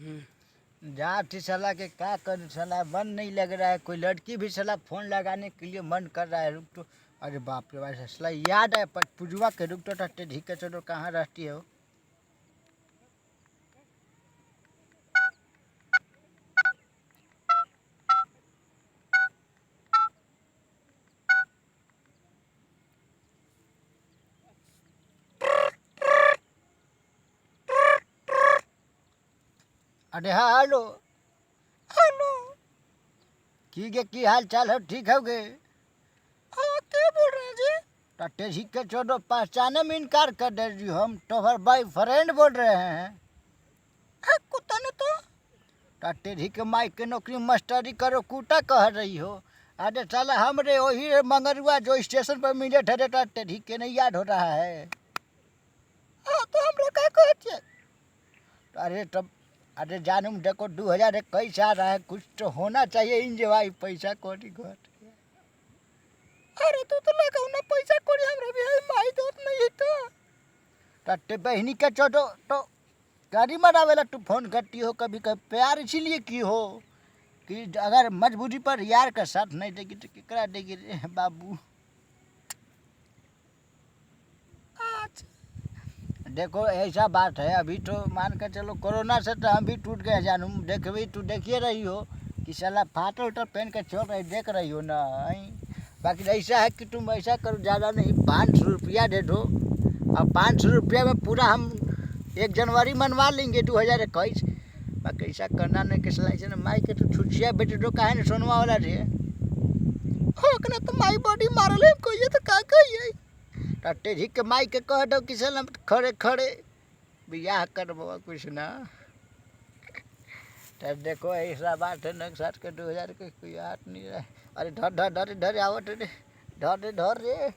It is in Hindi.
जा थी साला के क्या कर साला मन नहीं लग रहा है, कोई लड़की भी साला फोन लगाने के लिए मन कर रहा है। रुक तो, अरे बाप रे भाई साला याद है पुजवा के, रुक तो टट्टे ढीक के चलो कहाँ रहती है वो। अरे हाँ हेलो हेलो, की हाल चाल है, ठीक है गे? हाँ क्या बोल रहे हैं जी? टट्टे जी के छोड़ो, पहचाने में इनकार कर दे रही हो, हम तुम्हारे भाई फ्रेंड बोल रहे हैं। कुत्ता ने तो टट्टे जी के माइक के नौकरी मास्टरी करो कुटा कह रही हो। अरे साला हमरे वही मंगरुआ जो स्टेशन पर मिले थे टट्टे जी के, नहीं याद हो रहा है? हाँ तो हम लोग क्या कहते? अरे तब, अरे जानूम देखो 2021 आ रहा है, कुछ तो होना चाहिए इंजॉय, पैसा कौड़ी घट। अरे तू तो लगा ना पैसा कौड़ी, हमरा भी है माई दोस्त नहीं है तो टट्टे बहनी के छोड़ो तो गाड़ी मरावेला तू फोन करती हो कभी कभी, प्यार इसीलिए की हो कि अगर मजबूरी पर यार का साथ नहीं देगी तो केकरा देगी रे बाबू। देखो ऐसा बात है, अभी तो मान कर चलो कोरोना से तो हम भी टूट गए जानू, देख भी तू देखिए रही हो कि साला फाटल उटर पहन के चल रही, देख रही हो ना। बाकी ऐसा है कि तुम ऐसा करो, ज़्यादा नहीं 500 रुपया दे दो, और 500 रुपया में पूरा हम 1 जनवरी मनवा लेंगे 2021। बाकी ऐसा करना नहीं कि साला माई के तो छुचिया बेटे दो काहे ना सोनवा वाला रे हो ना, तो माई बॉडी मारल है कोई तो का कहिए टट्टे जी के माई के कह दो कि साला खड़े खड़े बियाह करबो कुछ ना। तब देखो ऐसा बात है ना, 7 के 2000 के कोई हाथ नहीं रहे। अरे धर धर धर धर आवत रे, धर रे धर रे।